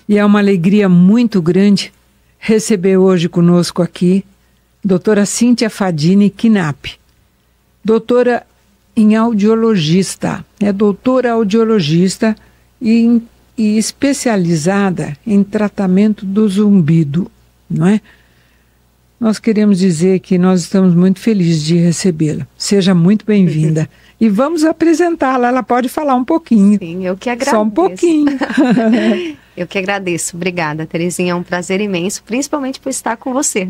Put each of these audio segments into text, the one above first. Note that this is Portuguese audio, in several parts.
E é uma alegria muito grande receber hoje conosco aqui doutora Cíntia Fadini Knapp, doutora em audiologista, é doutora audiologista e especializada em tratamento do zumbido, não é? Nós queremos dizer que nós estamos muito felizes de recebê-la. Seja muito bem-vinda. E vamos apresentá-la, ela pode falar um pouquinho. Sim, eu que agradeço. Só um pouquinho. Eu que agradeço. Obrigada, Terezinha. É um prazer imenso, principalmente por estar com você.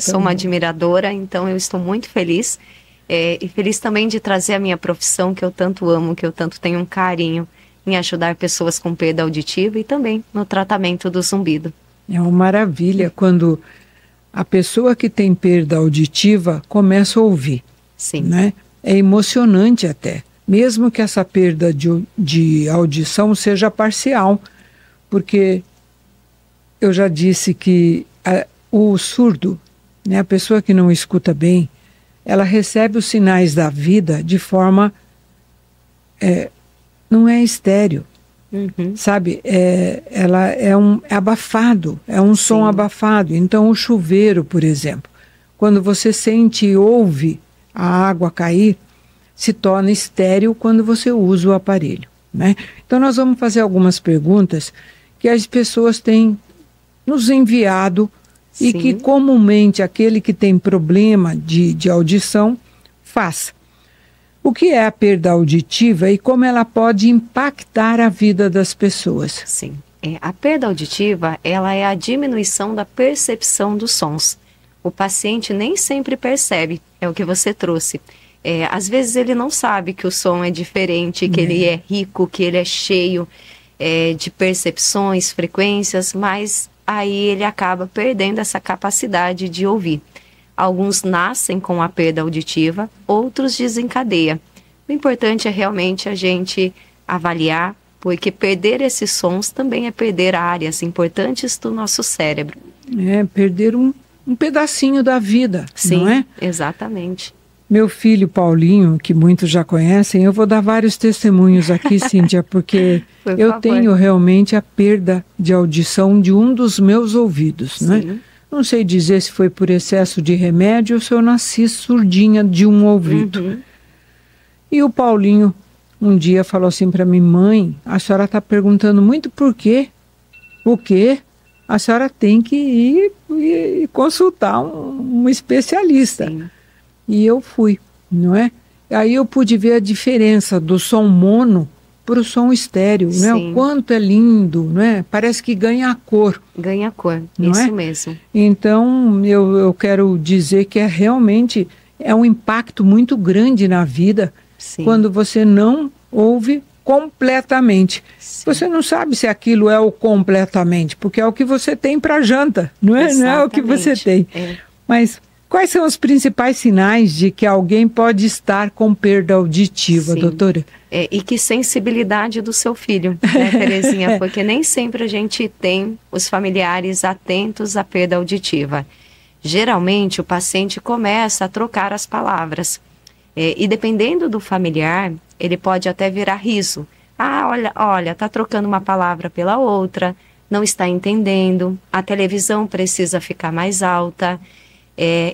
Sou uma admiradora, então eu estou muito feliz. E feliz também de trazer a minha profissão, que eu tanto amo, que eu tanto tenho um carinho em ajudar pessoas com perda auditiva e também no tratamento do zumbido. É uma maravilha quando a pessoa que tem perda auditiva começa a ouvir. Sim. Né? É emocionante até, mesmo que essa perda de audição seja parcial, porque eu já disse que o surdo, né, a pessoa que não escuta bem, ela recebe os sinais da vida de forma, não é estéreo, sabe? Ela é abafado, é um som abafado. Então o chuveiro, por exemplo, quando você sente e ouve a água cair, se torna estéril quando você usa o aparelho, né? Então nós vamos fazer algumas perguntas que as pessoas têm nos enviado e que comumente aquele que tem problema de audição faz. O que é a perda auditiva e como ela pode impactar a vida das pessoas? Sim, a perda auditiva, ela é a diminuição da percepção dos sons. O paciente nem sempre percebe, é o que você trouxe. Às vezes ele não sabe que o som é diferente, que ele é rico, que ele é cheio de percepções, frequências, mas aí ele acaba perdendo essa capacidade de ouvir. Alguns nascem com a perda auditiva, outros desencadeiam. O importante é realmente a gente avaliar, porque perder esses sons também é perder áreas importantes do nosso cérebro. Perder um pedacinho da vida, sim, não é? Exatamente. Meu filho Paulinho, que muitos já conhecem, eu vou dar vários testemunhos aqui, Cíntia, porque eu tenho realmente a perda de audição de um dos meus ouvidos, né? Não sei dizer se foi por excesso de remédio ou se eu nasci surdinha de um ouvido. E o Paulinho um dia falou assim para mim: mãe, a senhora está perguntando muito por quê? O quê? A senhora tem que ir e consultar um especialista. Sim. E eu fui, não é? Aí eu pude ver a diferença do som mono para o som estéreo, né? O quanto é lindo, não é? Parece que ganha a cor. Ganha a cor, isso mesmo. Então, eu quero dizer que realmente um impacto muito grande na vida quando você não ouve completamente. Você não sabe se aquilo é o completamente, porque é o que você tem para janta, não é? Não é o que você tem. Mas quais são os principais sinais de que alguém pode estar com perda auditiva, doutora? E que sensibilidade do seu filho, né, Terezinha? Porque nem sempre a gente tem os familiares atentos à perda auditiva. Geralmente o paciente começa a trocar as palavras. E dependendo do familiar, ele pode até virar riso. Ah, olha, tá trocando uma palavra pela outra, não está entendendo, a televisão precisa ficar mais alta.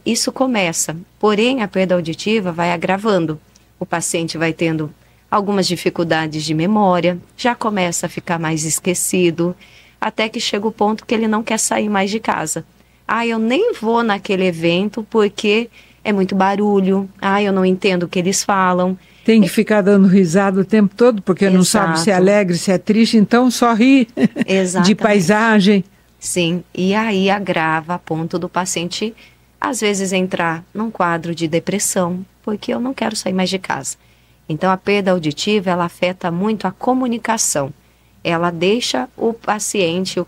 Isso começa, porém a perda auditiva vai agravando. O paciente vai tendo algumas dificuldades de memória, já começa a ficar mais esquecido, até que chega o ponto que ele não quer sair mais de casa. Ah, eu nem vou naquele evento porque é muito barulho, eu não entendo o que eles falam. Tem que ficar dando risada o tempo todo, porque não sabe se é alegre, se é triste, então só ri de paisagem. Sim, e aí agrava a ponto do paciente às vezes entrar num quadro de depressão, porque eu não quero sair mais de casa. Então a perda auditiva, ela afeta muito a comunicação. Ela deixa o paciente,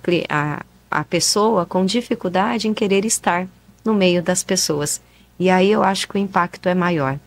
a pessoa com dificuldade em querer estar no meio das pessoas. E aí eu acho que o impacto é maior.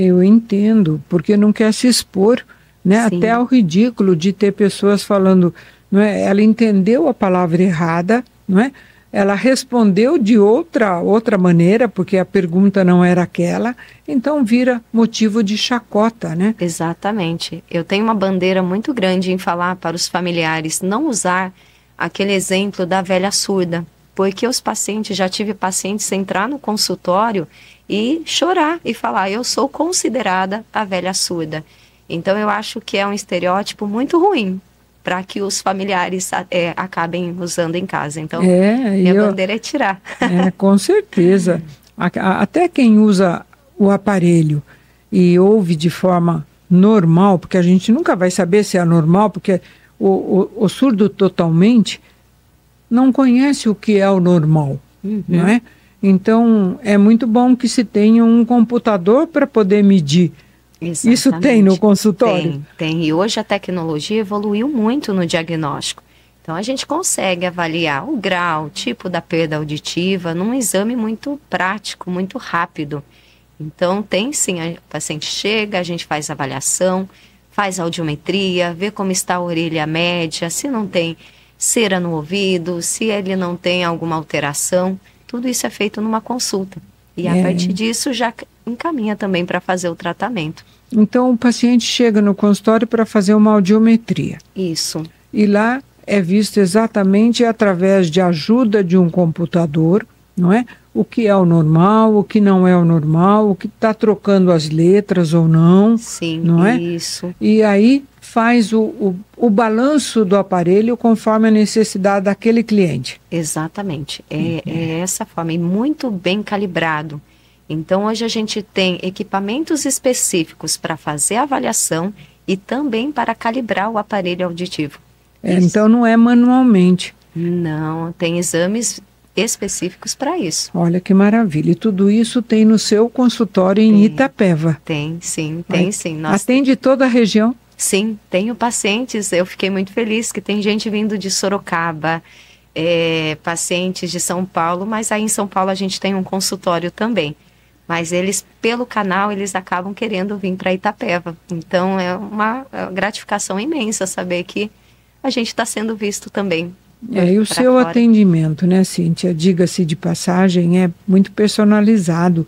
Eu entendo, porque não quer se expor, né? Até ao ridículo de ter pessoas falando, não é? Ela entendeu a palavra errada, não é? Ela respondeu de outra maneira, porque a pergunta não era aquela, então vira motivo de chacota, né? Exatamente. Eu tenho uma bandeira muito grande em falar para os familiares não usar aquele exemplo da velha surda, porque os pacientes, já tive pacientes entrar no consultório e chorar e falar, eu sou considerada a velha surda. Então eu acho que é um estereótipo muito ruim para que os familiares acabem usando em casa. Então minha bandeira é tirar. Com certeza. Até quem usa o aparelho e ouve de forma normal, porque a gente nunca vai saber se é normal, porque o surdo totalmente não conhece o que é o normal, não é? Então, é muito bom que se tenha um computador para poder medir. Exatamente. Isso tem no consultório? Tem. E hoje a tecnologia evoluiu muito no diagnóstico. Então, a gente consegue avaliar o grau, o tipo da perda auditiva num exame muito prático, muito rápido. Então, tem sim, o paciente chega, a gente faz avaliação, faz audiometria, vê como está a orelha média, se não tem cera no ouvido, se ele não tem alguma alteração. Tudo isso é feito numa consulta. E a partir disso já encaminha também para fazer o tratamento. Então o paciente chega no consultório para fazer uma audiometria. Isso. E lá é visto exatamente através de ajuda de um computador, não é? O que é o normal, o que não é o normal, o que está trocando as letras ou não. Sim, não é? Isso. E aí faz o balanço do aparelho conforme a necessidade daquele cliente. Exatamente. É essa forma, e muito bem calibrado. Então, hoje a gente tem equipamentos específicos para fazer a avaliação e também para calibrar o aparelho auditivo. Então, não é manualmente. Não, tem exames específicos para isso. Olha que maravilha. E tudo isso tem no seu consultório em Itapeva? Tem, sim. Atende toda a região? Sim, tenho pacientes, eu fiquei muito feliz que tem gente vindo de Sorocaba, pacientes de São Paulo, mas aí em São Paulo a gente tem um consultório também. Mas eles, pelo canal, eles acabam querendo vir para Itapeva. Então é uma gratificação imensa saber que a gente está sendo visto também. E o seu atendimento, né, Cíntia? Diga-se de passagem, é muito personalizado.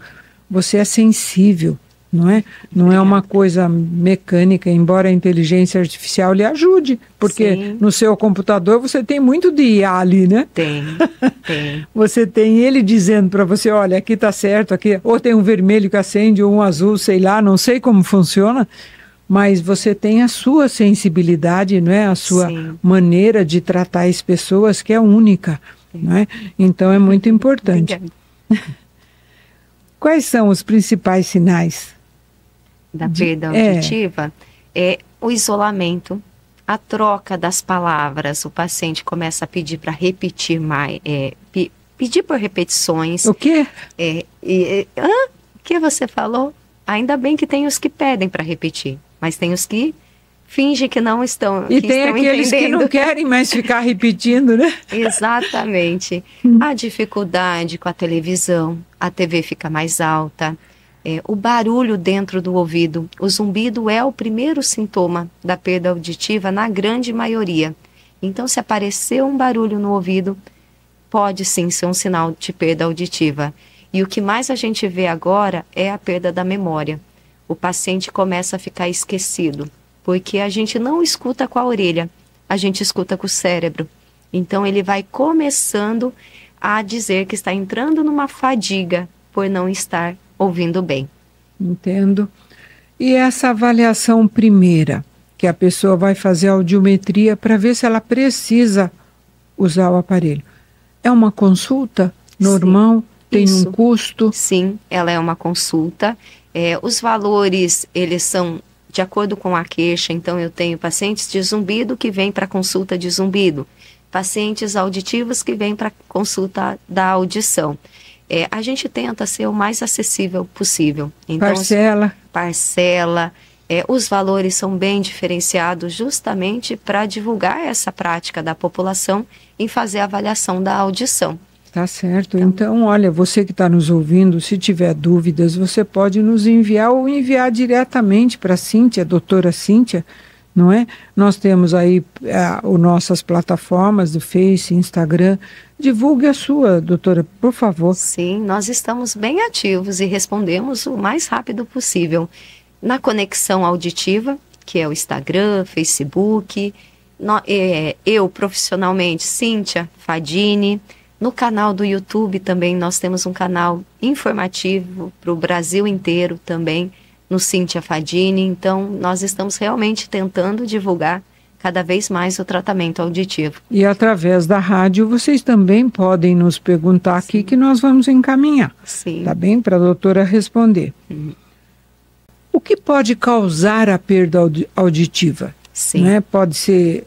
Você é sensível, não é? Não é uma coisa mecânica, embora a inteligência artificial lhe ajude, porque Sim. no seu computador você tem muito de IA ali, né? Tem. Você tem ele dizendo para você, olha, aqui está certo, aqui, ou tem um vermelho que acende, ou um azul, sei lá, não sei como funciona, mas você tem a sua sensibilidade, não é? A sua Sim. maneira de tratar as pessoas, que é única, não é? Então é muito importante. Quais são os principais sinais da perda auditiva? É o isolamento, a troca das palavras. O paciente começa a pedir para repetir mais, pedir por repetições. O quê? O que você falou? Ainda bem que tem os que pedem para repetir, mas tem os que fingem que não estão. E tem aqueles que não querem mais ficar repetindo, né? Exatamente. A dificuldade com a televisão, a TV fica mais alta, o barulho dentro do ouvido. O zumbido é o primeiro sintoma da perda auditiva na grande maioria. Então, se aparecer um barulho no ouvido, pode sim ser um sinal de perda auditiva. E o que mais a gente vê agora é a perda da memória. O paciente começa a ficar esquecido, porque a gente não escuta com a orelha, a gente escuta com o cérebro. Então ele vai começando a dizer que está entrando numa fadiga por não estar ouvindo bem. Entendo. E essa avaliação primeira, que a pessoa vai fazer a audiometria para ver se ela precisa usar o aparelho, é uma consulta normal? Sim. Tem um custo? Sim, ela é uma consulta. Os valores, eles são de acordo com a queixa. Então, eu tenho pacientes de zumbido que vêm para consulta de zumbido. Pacientes auditivos que vêm para consulta da audição. A gente tenta ser o mais acessível possível. Então, parcela. Os valores são bem diferenciados justamente para divulgar essa prática da população em fazer a avaliação da audição. Tá certo. Então, olha, você que está nos ouvindo, se tiver dúvidas, você pode nos enviar ou enviar diretamente para a Cíntia, doutora Cíntia, não é? Nós temos aí nossas plataformas do Face, Instagram. Divulgue a sua, doutora, por favor. Sim, nós estamos bem ativos e respondemos o mais rápido possível. Na conexão auditiva, que é o Instagram, Facebook, Eu profissionalmente, Cíntia Fadini. No canal do YouTube também nós temos um canal informativo para o Brasil inteiro também, no Cíntia Fadini. Então nós estamos realmente tentando divulgar cada vez mais o tratamento auditivo. E através da rádio vocês também podem nos perguntar aqui, que nós vamos encaminhar. Sim. Tá bem? Para a doutora responder. O que pode causar a perda auditiva? Sim. Né? Pode ser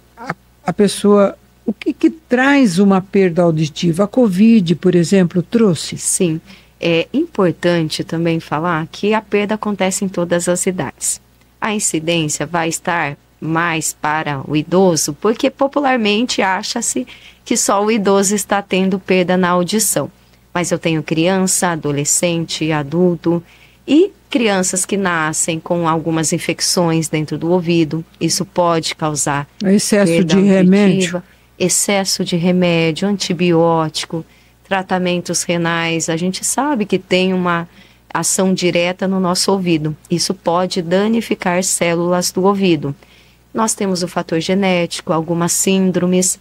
a pessoa... O que traz uma perda auditiva? A Covid, por exemplo, trouxe? Sim. É importante também falar que a perda acontece em todas as idades. A incidência vai estar mais para o idoso, porque popularmente acha-se que só o idoso está tendo perda na audição. Mas eu tenho criança, adolescente, adulto e crianças que nascem com algumas infecções dentro do ouvido. Isso pode causar excesso de remédio. Excesso de remédio, antibiótico, tratamentos renais. A gente sabe que tem uma ação direta no nosso ouvido. Isso pode danificar células do ouvido. Nós temos o fator genético, algumas síndromes,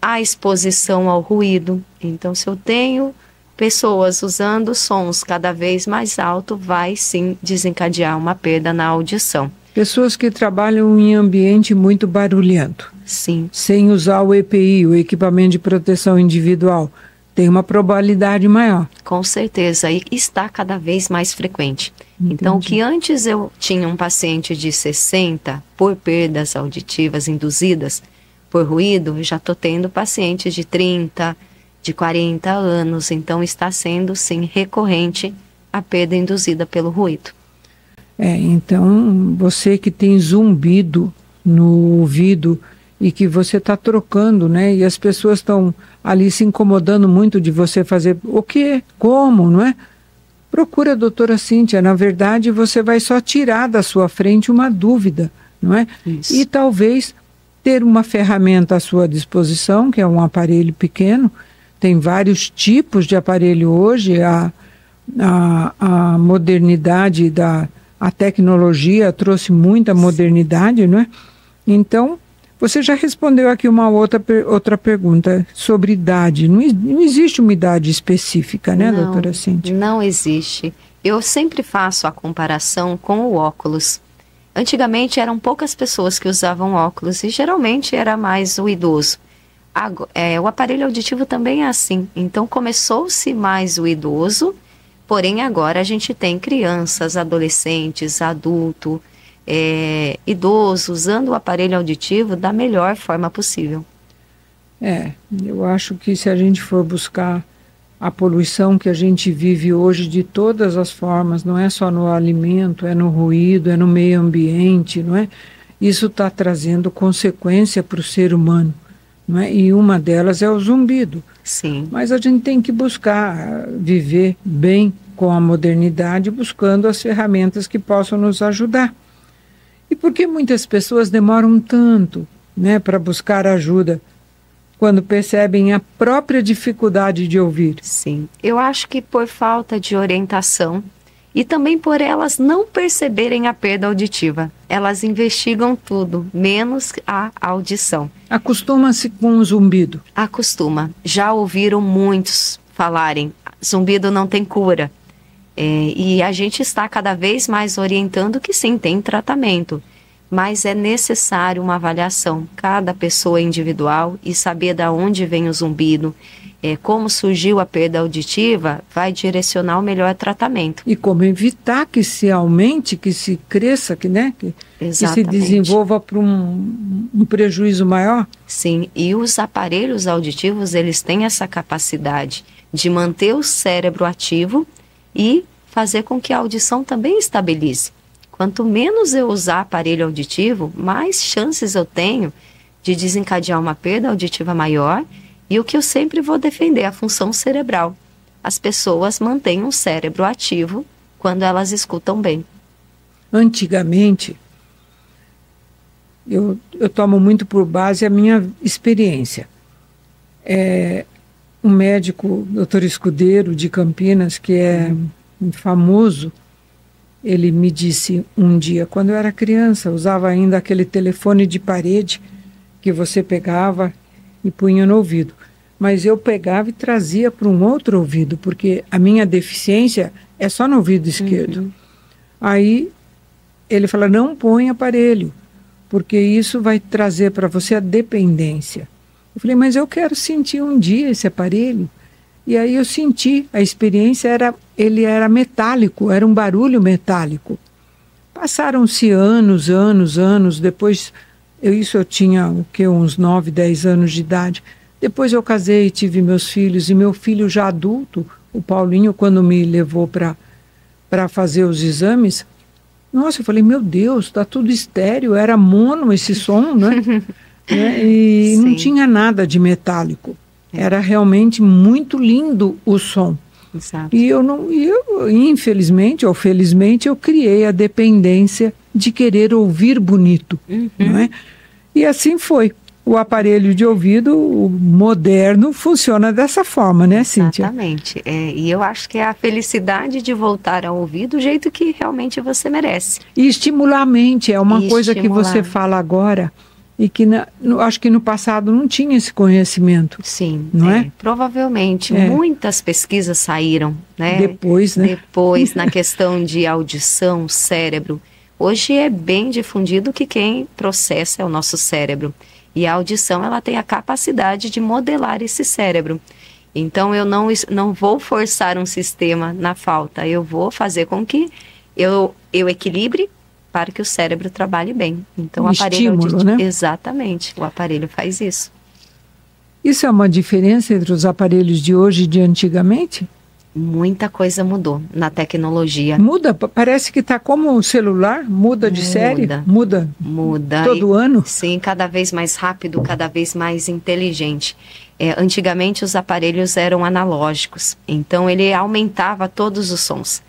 a exposição ao ruído. Então, se eu tenho pessoas usando sons cada vez mais altos, vai sim desencadear uma perda na audição. Pessoas que trabalham em ambiente muito barulhento. Sim. Sem usar o EPI, o equipamento de proteção individual, tem uma probabilidade maior. Com certeza, e está cada vez mais frequente. Entendi. Então, o que antes eu tinha um paciente de 60 por perdas auditivas induzidas por ruído, já estou tendo pacientes de 30, de 40 anos. Então, está sendo, sim, recorrente a perda induzida pelo ruído. Então, você que tem zumbido no ouvido e que você está trocando, né? E as pessoas estão ali se incomodando muito de você fazer o quê? Como, não é? Procura a doutora Cíntia. Na verdade, você vai só tirar da sua frente uma dúvida, não é? Isso. E talvez ter uma ferramenta à sua disposição, que é um aparelho pequeno. Tem vários tipos de aparelho hoje. A modernidade a tecnologia trouxe muita modernidade, não é? Então, você já respondeu aqui uma outra pergunta sobre idade. Não existe uma idade específica, né, doutora Cíntia? Não existe. Eu sempre faço a comparação com o óculos. Antigamente eram poucas pessoas que usavam óculos e geralmente era mais o idoso. O aparelho auditivo também é assim. Então começou-se mais o idoso, porém agora a gente tem crianças, adolescentes, adulto, idoso usando o aparelho auditivo da melhor forma possível. Eu acho que se a gente for buscar a poluição que a gente vive hoje de todas as formas, não é só no alimento, é no ruído, é no meio ambiente, não é? Isso está trazendo consequência para o ser humano, não é? E uma delas é o zumbido. Sim. Mas a gente tem que buscar viver bem com a modernidade, buscando as ferramentas que possam nos ajudar. E por que muitas pessoas demoram tanto, né, para buscar ajuda quando percebem a própria dificuldade de ouvir? Sim, eu acho que por falta de orientação e também por elas não perceberem a perda auditiva. Elas investigam tudo, menos a audição. Acostuma-se com o zumbido? Acostuma. Já ouviram muitos falarem, zumbido não tem cura. E a gente está cada vez mais orientando que sim, tem tratamento. Mas é necessário uma avaliação, cada pessoa é individual, e saber de onde vem o zumbido, como surgiu a perda auditiva, vai direcionar o melhor tratamento. E como evitar que se aumente, que se cresça, que se desenvolva para um prejuízo maior? Sim, e os aparelhos auditivos, eles têm essa capacidade de manter o cérebro ativo e fazer com que a audição também estabilize. Quanto menos eu usar aparelho auditivo, mais chances eu tenho de desencadear uma perda auditiva maior. E o que eu sempre vou defender, a função cerebral. As pessoas mantêm um cérebro ativo quando elas escutam bem. Antigamente, eu tomo muito por base a minha experiência. Um médico, doutor Escudeiro, de Campinas, que é famoso, ele me disse um dia, quando eu era criança, usava ainda aquele telefone de parede, que você pegava e punha no ouvido. Mas eu pegava e trazia para um outro ouvido, porque a minha deficiência é só no ouvido esquerdo. Aí ele fala, não põe aparelho, porque isso vai trazer para você a dependência. Eu falei, mas eu quero sentir um dia esse aparelho. E aí eu senti, a experiência ele era metálico, era um barulho metálico. Passaram-se anos, depois, eu tinha uns 9, 10 anos de idade. Depois eu casei, tive meus filhos, e meu filho já adulto, o Paulinho, quando me levou para fazer os exames, nossa, eu falei, meu Deus, está tudo estéreo, era mono esse som, né? E Sim. Não tinha nada de metálico. Era realmente muito lindo o som. Exato. E eu, infelizmente ou felizmente, eu criei a dependência de querer ouvir bonito. Não é? E assim foi. O aparelho de ouvido moderno funciona dessa forma, né, Cíntia? Exatamente. E eu acho que é a felicidade de voltar a ouvir do jeito que realmente você merece. E estimular a mente, é uma coisa que você fala agora e que acho que no passado não tinha esse conhecimento. Sim, não é? Provavelmente muitas pesquisas saíram, né? Depois, né? Depois, na questão de audição, cérebro. Hoje é bem difundido que quem processa é o nosso cérebro. E a audição, ela tem a capacidade de modelar esse cérebro. Então, eu não vou forçar um sistema na falta. Eu vou fazer com que eu equilibre para que o cérebro trabalhe bem. Então, o aparelho estímulo, né? Exatamente. O aparelho faz isso. Isso é uma diferença entre os aparelhos de hoje e de antigamente? Muita coisa mudou na tecnologia. Muda? Parece que está como o celular, muda de série? Muda. Todo ano? Sim, cada vez mais rápido, cada vez mais inteligente. Antigamente os aparelhos eram analógicos, então ele aumentava todos os sons.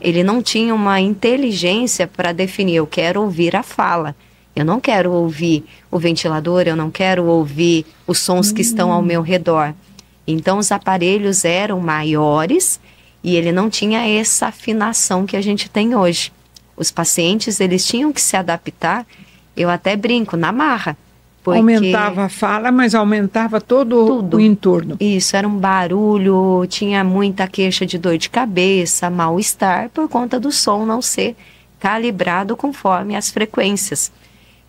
Ele não tinha uma inteligência para definir, eu quero ouvir a fala. Eu não quero ouvir o ventilador, eu não quero ouvir os sons que estão ao meu redor. Então, os aparelhos eram maiores e ele não tinha essa afinação que a gente tem hoje. Os pacientes, eles tinham que se adaptar, eu até brinco, na marra. Porque aumentava a fala, mas aumentava todo o entorno. Isso, era um barulho, tinha muita queixa de dor de cabeça, mal-estar, por conta do som não ser calibrado conforme as frequências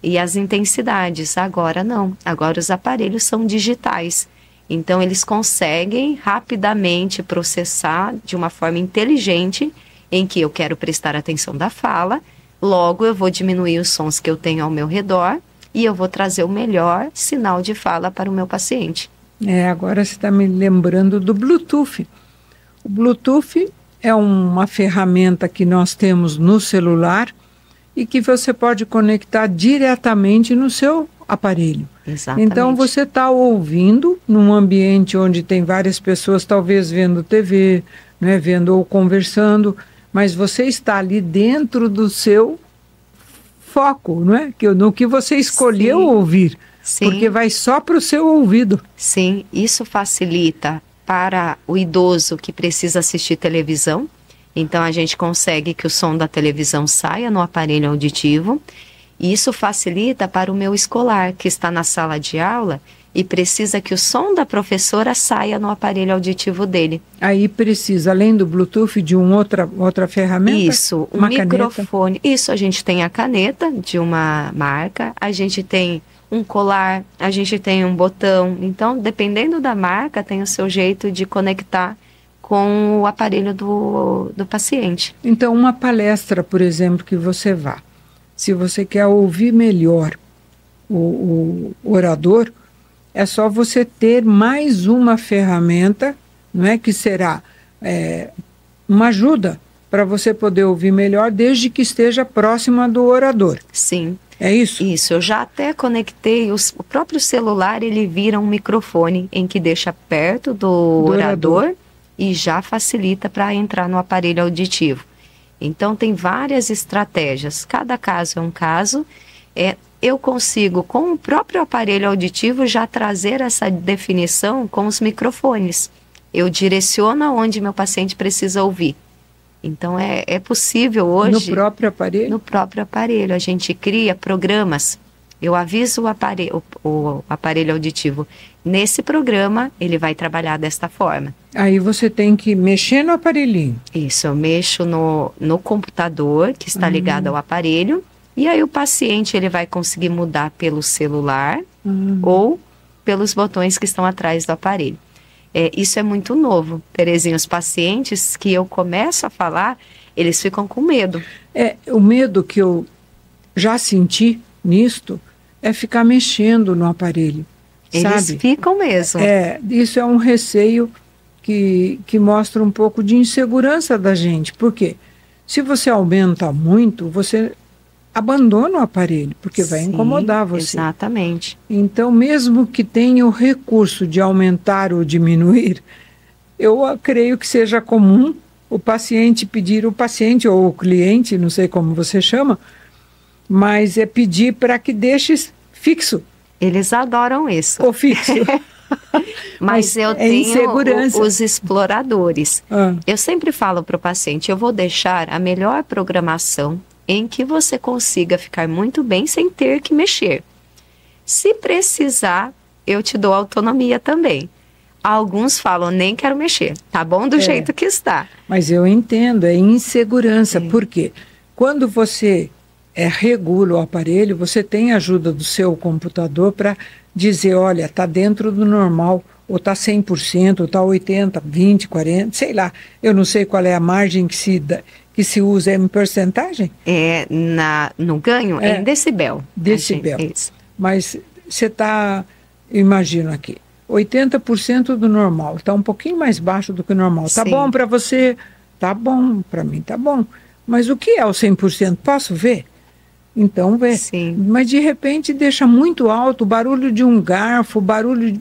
e as intensidades. Agora não, agora os aparelhos são digitais. Então, eles conseguem rapidamente processar de uma forma inteligente em que eu quero prestar atenção da fala, logo eu vou diminuir os sons que eu tenho ao meu redor e eu vou trazer o melhor sinal de fala para o meu paciente. Agora você está me lembrando do Bluetooth. O Bluetooth é uma ferramenta que nós temos no celular e que você pode conectar diretamente no seu aparelho. Exatamente. Então você está ouvindo num ambiente onde tem várias pessoas, talvez vendo TV, né, vendo ou conversando, mas você está ali dentro do seu foco, não é? No que você escolheu ouvir, porque vai só para o seu ouvido. Sim, isso facilita para o idoso que precisa assistir televisão. Então a gente consegue que o som da televisão saia no aparelho auditivo. E isso facilita para o meu escolar, que está na sala de aula e precisa que o som da professora saia no aparelho auditivo dele. Aí precisa, além do Bluetooth, de outra ferramenta? Isso, um microfone. Caneta. Isso, a gente tem a caneta de uma marca, a gente tem um colar, a gente tem um botão. Então, dependendo da marca, tem o seu jeito de conectar com o aparelho do paciente. Então, uma palestra, por exemplo, que você vá. Se você quer ouvir melhor o orador, é só você ter mais uma ferramenta, não é, que será uma ajuda para você poder ouvir melhor, desde que esteja próxima do orador. Sim. É isso? Isso, eu já até conectei, o próprio celular, ele vira um microfone em que deixa perto do orador e já facilita para entrar no aparelho auditivo. Então, tem várias estratégias, cada caso é um caso. Eu consigo, com o próprio aparelho auditivo, já trazer essa definição com os microfones. Eu direciono aonde meu paciente precisa ouvir. Então, é possível hoje... No próprio aparelho? No próprio aparelho. A gente cria programas eu aviso o aparelho auditivo. Nesse programa, ele vai trabalhar desta forma. Aí você tem que mexer no aparelhinho. Isso, eu mexo no computador que está ligado ao aparelho, e aí o paciente ele vai conseguir mudar pelo celular ou pelos botões que estão atrás do aparelho. Isso é muito novo, Terezinha. Os pacientes que eu começo a falar, eles ficam com medo. O medo que eu já senti nisto é ficar mexendo no aparelho. Eles sabe? ficam mesmo. Isso é um receio que mostra um pouco de insegurança da gente. Por quê? Se você aumenta muito, você abandona o aparelho, porque vai incomodar você. Exatamente. Então, mesmo que tenha o recurso de aumentar ou diminuir, eu creio que seja comum o paciente ou o cliente, não sei como você chama, mas pedir para que deixe fixo. Eles adoram isso. O fixo. Mas eu tenho os exploradores. Eu sempre falo para o paciente, eu vou deixar a melhor programação em que você consiga ficar muito bem sem ter que mexer. Se precisar, eu te dou autonomia também. Alguns falam, nem quero mexer, tá bom do jeito que está. Mas eu entendo, é insegurança. Por quê? Quando você regula o aparelho, você tem a ajuda do seu computador para dizer, olha, está dentro do normal, ou está 100%, ou está 80%, 20%, 40%, sei lá. Eu não sei qual é a margem que se usa, em porcentagem? No ganho, é em decibel. Decibel. Mas você está, imagino aqui, 80% do normal, está um pouquinho mais baixo do que o normal. Tá bom para você? Tá bom, para mim tá bom. Mas o que é o 100%? Posso ver? Então vê. Mas de repente deixa muito alto, o barulho de um garfo,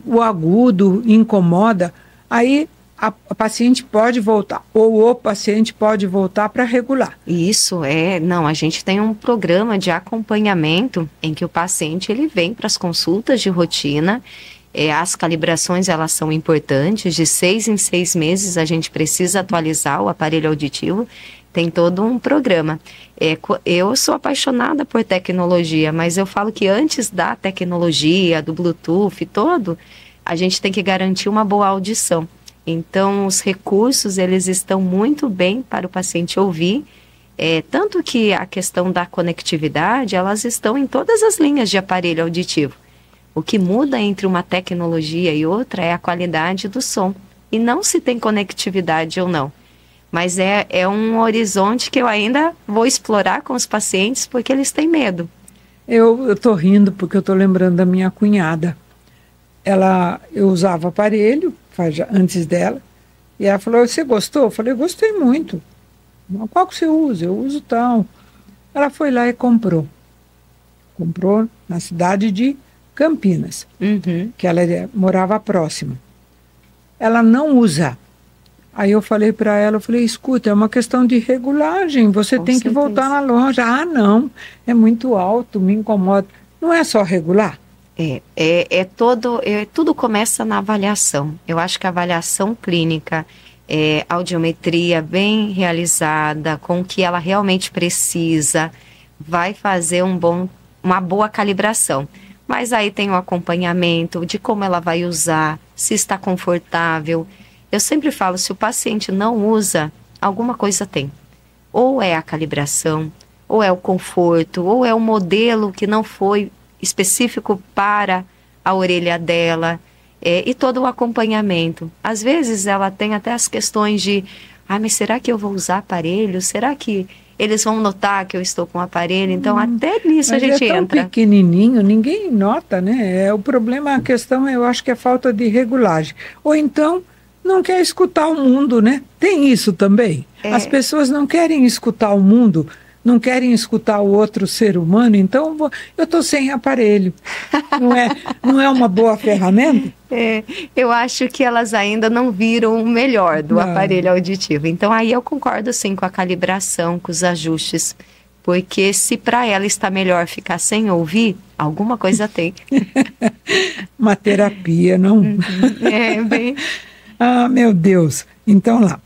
o agudo incomoda. Aí a paciente pode voltar, ou o paciente pode voltar para regular. Isso não, a gente tem um programa de acompanhamento em que o paciente ele vem para as consultas de rotina. As calibrações elas são importantes, de 6 em 6 meses a gente precisa atualizar o aparelho auditivo, tem todo um programa. Eu sou apaixonada por tecnologia, mas eu falo que antes da tecnologia, do Bluetooth todo, a gente tem que garantir uma boa audição. Então os recursos eles estão muito bem para o paciente ouvir, tanto que a questão da conectividade, elas estão em todas as linhas de aparelho auditivo. O que muda entre uma tecnologia e outra é a qualidade do som. E não se tem conectividade ou não. Mas é um horizonte que eu ainda vou explorar com os pacientes porque eles têm medo. Eu estou rindo porque eu estou lembrando da minha cunhada. Eu usava aparelho antes dela. E ela falou, você gostou? Eu falei, gostei muito. Qual que você usa? Eu uso tal. Ela foi lá e comprou. Comprou na cidade de Campinas, que ela morava próxima. Ela não usa. Aí eu falei para ela, escuta, é uma questão de regulagem, você tem que voltar na loja. Não, é muito alto, me incomoda. Não é só regular? Tudo começa na avaliação. Eu acho que a avaliação clínica, audiometria bem realizada, com o que ela realmente precisa, vai fazer uma boa calibração. Mas aí tem o acompanhamento de como ela vai usar, se está confortável. Eu sempre falo, se o paciente não usa, alguma coisa tem. Ou é a calibração, ou é o conforto, ou é o modelo que não foi específico para a orelha dela, e todo o acompanhamento. Às vezes ela tem até as questões de, mas será que eu vou usar aparelho? Será que eles vão notar que eu estou com o aparelho? Então até nisso a gente entra. Mas é tão pequenininho, ninguém nota, né? O problema, a questão, eu acho que é falta de regulagem. Ou então não quer escutar o mundo, né? Tem isso também. As pessoas não querem escutar o mundo, não querem escutar o outro ser humano, então eu estou sem aparelho. Não é uma boa ferramenta? Eu acho que elas ainda não viram o melhor do aparelho auditivo. Então aí eu concordo sim com a calibração, com os ajustes, porque se para ela está melhor ficar sem ouvir, alguma coisa tem. Uma terapia, não? Bem... meu Deus. Então lá,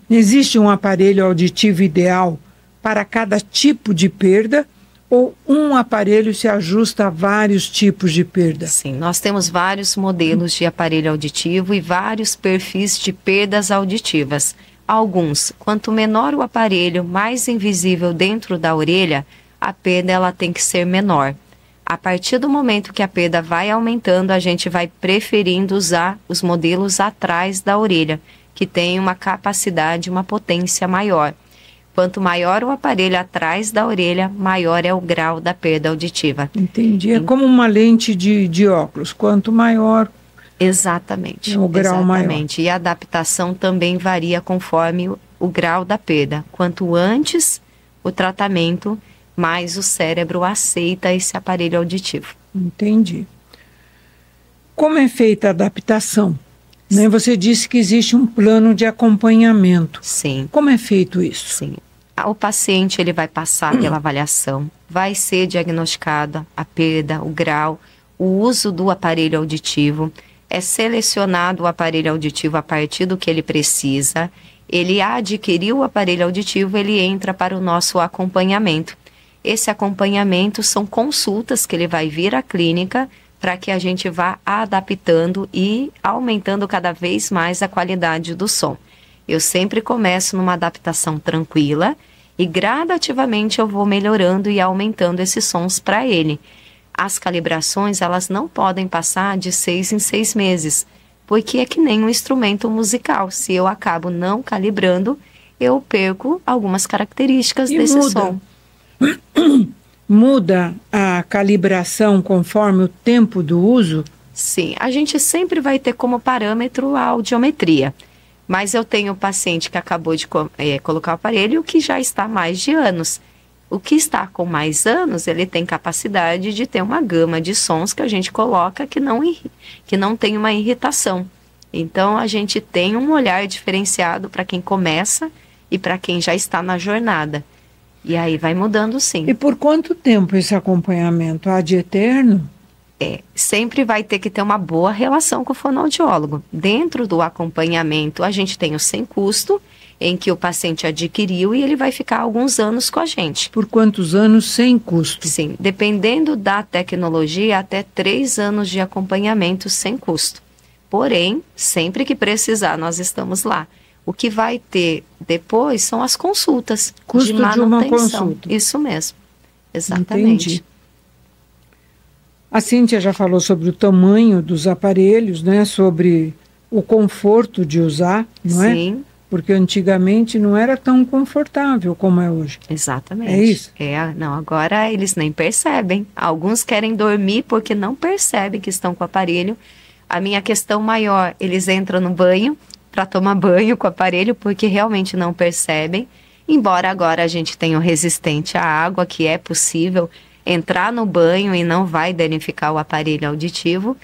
existe um aparelho auditivo ideal para cada tipo de perda ou um aparelho se ajusta a vários tipos de perda? Sim, nós temos vários modelos de aparelho auditivo e vários perfis de perdas auditivas. Alguns, quanto menor o aparelho, mais invisível dentro da orelha, a perda ela tem que ser menor. A partir do momento que a perda vai aumentando, a gente vai preferindo usar os modelos atrás da orelha, que tem uma capacidade, uma potência maior. Quanto maior o aparelho atrás da orelha, maior é o grau da perda auditiva. Entendi. É como uma lente de óculos. Quanto maior... Exatamente. O grau exatamente. maior. E a adaptação também varia conforme o grau da perda. Quanto antes o tratamento, mais o cérebro aceita esse aparelho auditivo. Entendi. Como é feita a adaptação? Né? Você disse que existe um plano de acompanhamento. Sim. Como é feito isso? Sim. O paciente ele vai passar pela avaliação, vai ser diagnosticada a perda, o grau, o uso do aparelho auditivo, é selecionado o aparelho auditivo a partir do que ele precisa, ele adquiriu o aparelho auditivo, ele entra para o nosso acompanhamento. Esse acompanhamento são consultas que ele vai vir à clínica para que a gente vá adaptando e aumentando cada vez mais a qualidade do som. Eu sempre começo numa adaptação tranquila e gradativamente eu vou melhorando e aumentando esses sons para ele. As calibrações, elas não podem passar de 6 em 6 meses, porque é que nem um instrumento musical. Se eu acabo não calibrando, eu perco algumas características desse som. Muda a calibração conforme o tempo do uso? Sim, a gente sempre vai ter como parâmetro a audiometria. Mas eu tenho paciente que acabou de colocar o aparelho que já está há mais de anos. O que está com mais anos, ele tem capacidade de ter uma gama de sons que a gente coloca que não tem uma irritação. Então, a gente tem um olhar diferenciado para quem começa e para quem já está na jornada. E aí vai mudando, sim. E por quanto tempo esse acompanhamento? Ad eterno? Sempre vai ter que ter uma boa relação com o fonoaudiólogo. Dentro do acompanhamento, a gente tem o sem custo, em que o paciente adquiriu e ele vai ficar alguns anos com a gente. Por quantos anos sem custo? Sim, dependendo da tecnologia, até 3 anos de acompanhamento sem custo. Porém, sempre que precisar, nós estamos lá. O que vai ter depois são as consultas custo de manutenção. De uma consulta. Isso mesmo, exatamente. Entendi. A Cíntia já falou sobre o tamanho dos aparelhos, né? Sobre o conforto de usar, não é? Sim. Porque antigamente não era tão confortável como é hoje. Exatamente. É isso? Não, agora eles nem percebem. Alguns querem dormir porque não percebem que estão com o aparelho. A minha questão maior, eles entram no banho para tomar banho com o aparelho porque realmente não percebem. Embora agora a gente tenha o resistente à água, que é possível entrar no banho e não vai danificar o aparelho auditivo,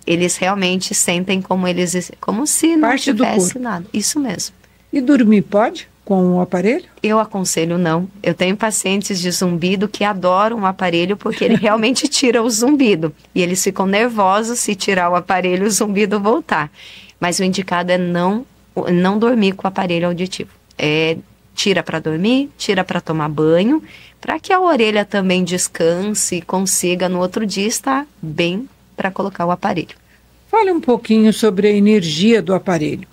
eles realmente sentem como se não tivesse nada. Isso mesmo. E dormir pode com o aparelho? Eu aconselho não. Eu tenho pacientes de zumbido que adoram o aparelho porque ele realmente tira o zumbido. E eles ficam nervosos se tirar o aparelho e o zumbido voltar. Mas o indicado é não dormir com o aparelho auditivo. Tira para dormir, tira para tomar banho, para que a orelha também descanse e consiga no outro dia estar bem para colocar o aparelho. Fale um pouquinho sobre a energia do aparelho.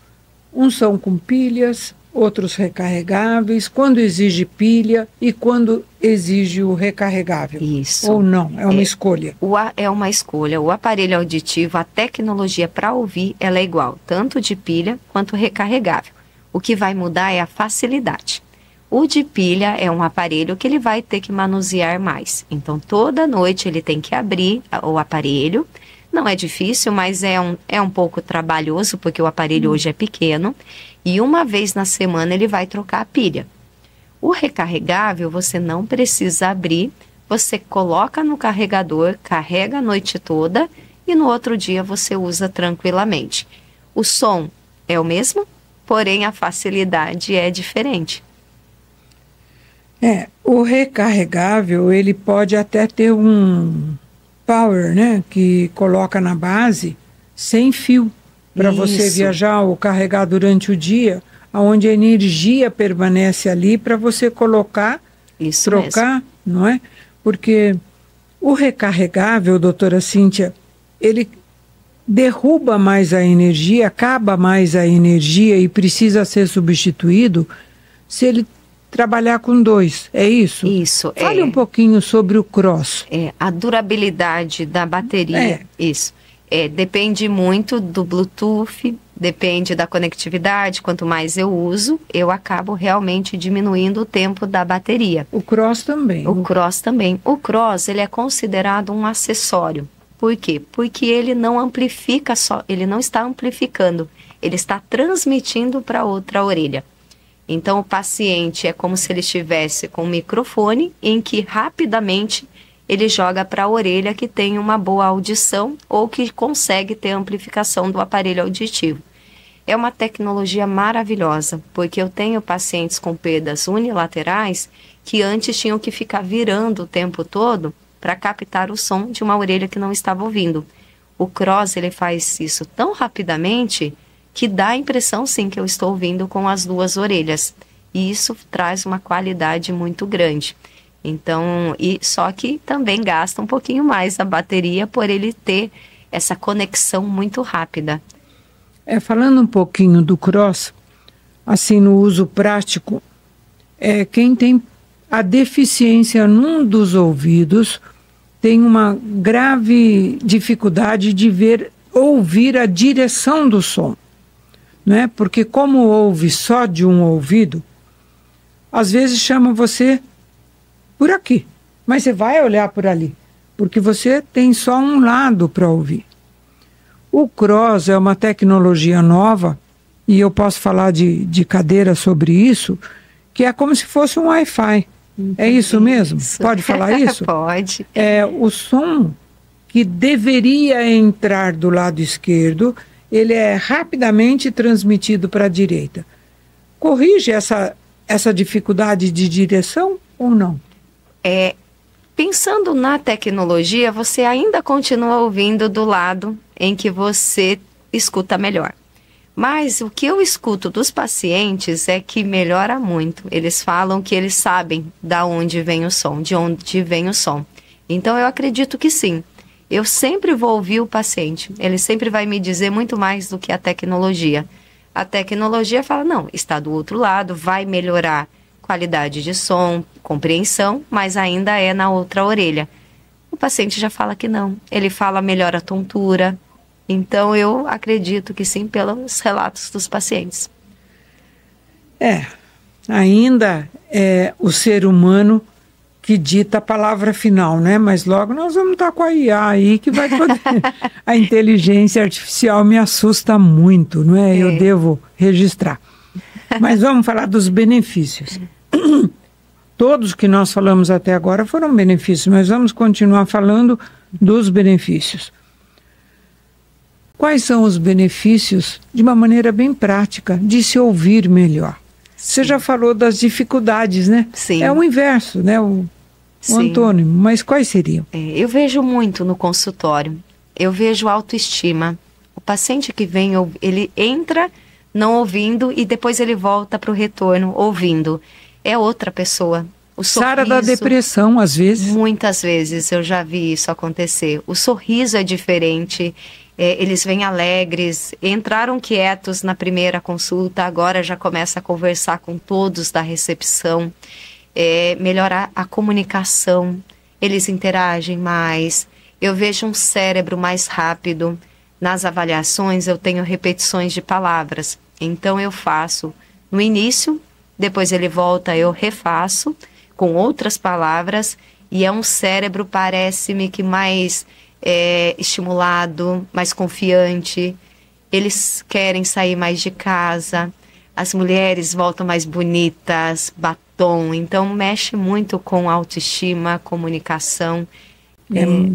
Uns são com pilhas, outros recarregáveis, quando exige pilha e quando exige o recarregável. Isso. Ou não, é uma escolha. É uma escolha. O aparelho auditivo, a tecnologia para ouvir, ela é igual, tanto de pilha quanto recarregável. O que vai mudar é a facilidade. O de pilha é um aparelho que ele vai ter que manusear mais. Então, toda noite ele tem que abrir o aparelho. Não é difícil, mas é um pouco trabalhoso, porque o aparelho hoje é pequeno. E uma vez na semana ele vai trocar a pilha. O recarregável, você não precisa abrir. Você coloca no carregador, carrega a noite toda e no outro dia você usa tranquilamente. O som é o mesmo, porém a facilidade é diferente. O recarregável, ele pode até ter um power, né, que coloca na base sem fio, para você viajar ou carregar durante o dia, onde a energia permanece ali para você colocar, trocar, não é? Porque o recarregável, doutora Cíntia, ele derruba mais a energia, acaba mais a energia e precisa ser substituído se ele trabalhar com 2, é isso? Isso. Fale um pouquinho sobre o cross. A durabilidade da bateria, isso. Depende muito do Bluetooth, depende da conectividade. Quanto mais eu uso, eu acabo realmente diminuindo o tempo da bateria. O cross também. O cross também. O cross, ele é considerado um acessório. Por quê? Porque ele não amplifica só, ele não está amplificando, ele está transmitindo para outra orelha. Então, o paciente é como se ele estivesse com um microfone em que rapidamente ele joga para a orelha que tem uma boa audição ou que consegue ter amplificação do aparelho auditivo. É uma tecnologia maravilhosa, porque eu tenho pacientes com perdas unilaterais que antes tinham que ficar virando o tempo todo para captar o som de uma orelha que não estava ouvindo. O cross, ele faz isso tão rapidamente que dá a impressão, sim, que eu estou ouvindo com as 2 orelhas. E isso traz uma qualidade muito grande. Então, só que também gasta um pouquinho mais a bateria por ele ter essa conexão muito rápida. Falando um pouquinho do cross, assim, no uso prático, quem tem a deficiência num dos ouvidos tem uma grave dificuldade de ouvir a direção do som, né? Porque como ouve só de um ouvido, às vezes chama você por aqui, mas você vai olhar por ali, porque você tem só um lado para ouvir. O cross é uma tecnologia nova, e eu posso falar de cadeira sobre isso, que é como se fosse um Wi-Fi. É isso mesmo? Pode falar isso? Pode. O som que deveria entrar do lado esquerdo, ele é rapidamente transmitido para a direita. Corrige essa dificuldade de direção ou não? Pensando na tecnologia, você ainda continua ouvindo do lado em que você escuta melhor. Mas o que eu escuto dos pacientes é que melhora muito. Eles falam que eles sabem de onde vem o som. Então eu acredito que sim. Eu sempre vou ouvir o paciente. Ele sempre vai me dizer muito mais do que a tecnologia. A tecnologia fala, não, está do outro lado, vai melhorar qualidade de som, compreensão, mas ainda é na outra orelha. O paciente já fala que não. Ele fala melhora a tontura. Então, eu acredito que sim, pelos relatos dos pacientes. Ainda é o ser humano que dita a palavra final, né? Mas logo nós vamos estar com a IA aí que vai poder... A inteligência artificial me assusta muito, não é? Eu devo registrar. Mas vamos falar dos benefícios. Todos que nós falamos até agora foram benefícios, mas vamos continuar falando dos benefícios. Quais são os benefícios, de uma maneira bem prática, de se ouvir melhor? Sim. Você já falou das dificuldades, né? Sim. É o inverso, né? O antônimo. Mas quais seriam? Eu vejo muito no consultório. Eu vejo autoestima. O paciente que vem, ele entra não ouvindo e depois ele volta para o retorno ouvindo. É outra pessoa. O sorriso, Sara da depressão, às vezes. Muitas vezes eu já vi isso acontecer. O sorriso é diferente. Eles vêm alegres, entraram quietos na primeira consulta, agora já começa a conversar com todos da recepção, melhorar a comunicação, eles interagem mais, eu vejo um cérebro mais rápido, nas avaliações eu tenho repetições de palavras, então eu faço no início, depois ele volta, eu refaço com outras palavras, e é um cérebro, parece-me que mais... estimulado, mais confiante, eles querem sair mais de casa, as mulheres voltam mais bonitas, batom, então mexe muito com autoestima, comunicação.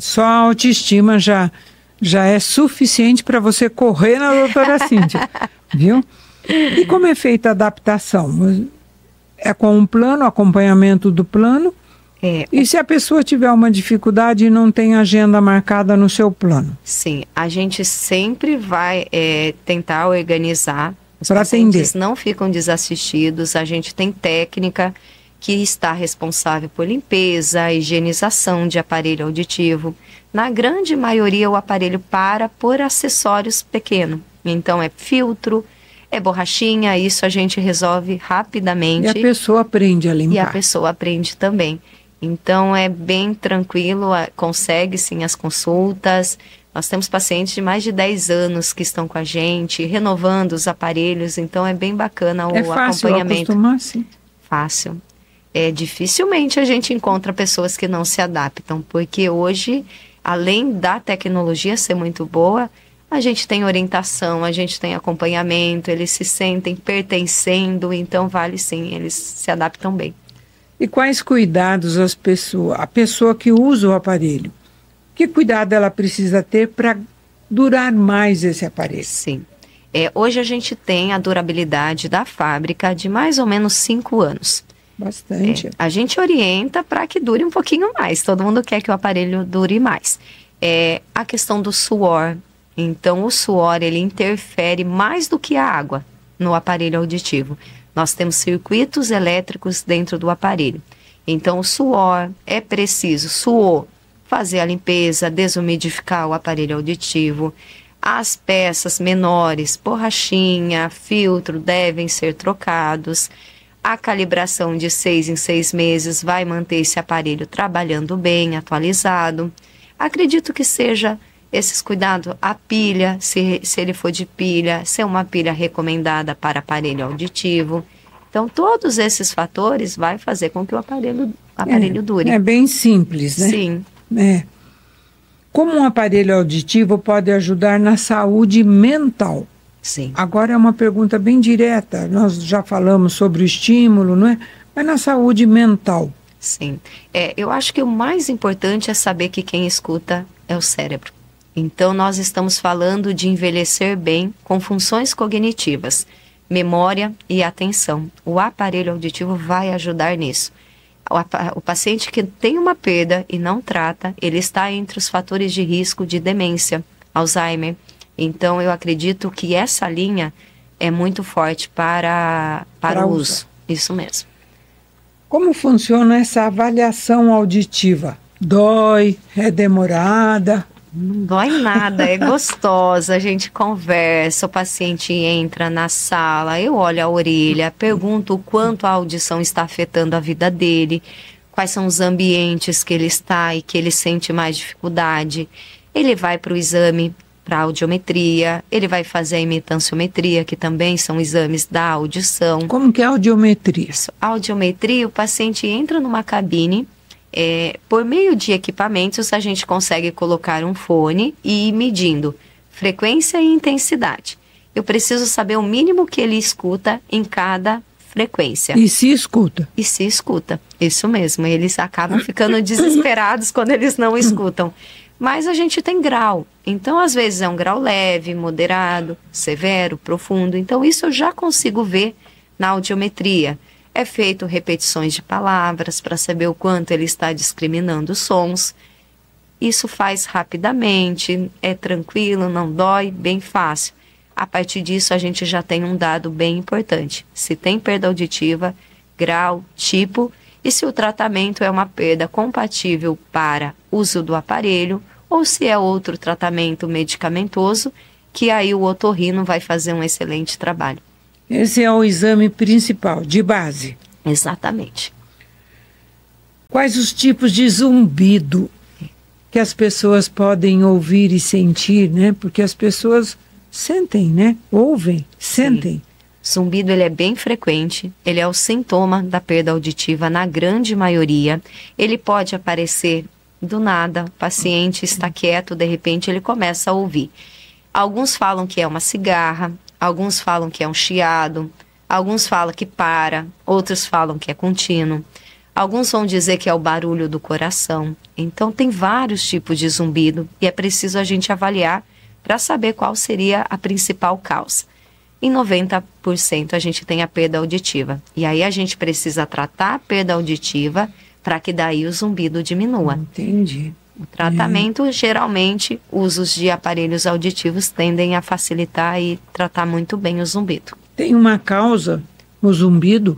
Só a autoestima já é suficiente para você correr na doutora Cíntia, viu? E como é feita a adaptação? É com um plano, acompanhamento do plano? E se a pessoa tiver uma dificuldade e não tem agenda marcada no seu plano? Sim, a gente sempre vai tentar organizar. Os para pacientes atender. Não ficam desassistidos, a gente tem técnica que está responsável por limpeza, higienização de aparelho auditivo. Na grande maioria, o aparelho para por acessórios pequenos. Então, é filtro, é borrachinha, isso a gente resolve rapidamente. E a pessoa aprende a limpar. E a pessoa aprende também. Então, é bem tranquilo, consegue sim as consultas. Nós temos pacientes de mais de 10 anos que estão com a gente, renovando os aparelhos, então é bem bacana o acompanhamento. É fácil acostumar, sim? Fácil. Dificilmente a gente encontra pessoas que não se adaptam, porque hoje, além da tecnologia ser muito boa, a gente tem orientação, a gente tem acompanhamento, eles se sentem pertencendo, então vale sim, eles se adaptam bem. E quais cuidados a pessoa que usa o aparelho? Que cuidado ela precisa ter para durar mais esse aparelho? Sim. Hoje a gente tem a durabilidade da fábrica de mais ou menos 5 anos. Bastante. A gente orienta para que dure um pouquinho mais. Todo mundo quer que o aparelho dure mais. A questão do suor. Então, o suor, ele interfere mais do que a água no aparelho auditivo. Nós temos circuitos elétricos dentro do aparelho. Então, o suor é preciso. Suor, fazer a limpeza, desumidificar o aparelho auditivo. As peças menores, borrachinha, filtro, devem ser trocados. A calibração de 6 em 6 meses vai manter esse aparelho trabalhando bem, atualizado. Acredito que seja esses cuidados. A pilha, se ele for de pilha, ser uma pilha recomendada para aparelho auditivo. Então, todos esses fatores vai fazer com que o aparelho dure. É bem simples, né? Sim. Como um aparelho auditivo pode ajudar na saúde mental? Sim. Agora é uma pergunta bem direta. Nós já falamos sobre o estímulo, não é? Mas na saúde mental. Sim. Eu acho que o mais importante é saber que quem escuta é o cérebro. Então, nós estamos falando de envelhecer bem com funções cognitivas, memória e atenção. O aparelho auditivo vai ajudar nisso. O paciente que tem uma perda e não trata, ele está entre os fatores de risco de demência, Alzheimer. Então, eu acredito que essa linha é muito forte para o uso. Isso mesmo. Como funciona essa avaliação auditiva? Dói? É demorada? Não dói nada, é gostosa, a gente conversa, o paciente entra na sala, eu olho a orelha, pergunto o quanto a audição está afetando a vida dele, quais são os ambientes que ele está e que ele sente mais dificuldade. Ele vai para o exame, para a audiometria, ele vai fazer a imitanciometria, que também são exames da audição. Como que é a audiometria? Isso, a audiometria, o paciente entra numa cabine. Por meio de equipamentos, a gente consegue colocar um fone e ir medindo frequência e intensidade. Eu preciso saber o mínimo que ele escuta em cada frequência. E se escuta? E se escuta, isso mesmo. Eles acabam ficando desesperados quando eles não escutam. Mas a gente tem grau. Então, às vezes é um grau leve, moderado, severo, profundo. Então, isso eu já consigo ver na audiometria. É feito repetições de palavras para saber o quanto ele está discriminando os sons. Isso faz rapidamente, é tranquilo, não dói, bem fácil. A partir disso, a gente já tem um dado bem importante. Se tem perda auditiva, grau, tipo, e se o tratamento é uma perda compatível para uso do aparelho, ou se é outro tratamento medicamentoso, que aí o otorrino vai fazer um excelente trabalho. Esse é o exame principal, de base. Exatamente. Quais os tipos de zumbido que as pessoas podem ouvir e sentir, né? Porque as pessoas sentem, né? Ouvem, sentem. Sim. Zumbido, ele é bem frequente, ele é o sintoma da perda auditiva na grande maioria. Ele pode aparecer do nada, o paciente está quieto, de repente ele começa a ouvir. Alguns falam que é uma cigarra, alguns falam que é um chiado, alguns falam que para, outros falam que é contínuo. Alguns vão dizer que é o barulho do coração. Então, tem vários tipos de zumbido e é preciso a gente avaliar para saber qual seria a principal causa. Em 90% a gente tem a perda auditiva. E aí a gente precisa tratar a perda auditiva para que daí o zumbido diminua. Entendi. O tratamento, geralmente, usos de aparelhos auditivos tendem a facilitar e tratar muito bem o zumbido. Tem uma causa, o zumbido?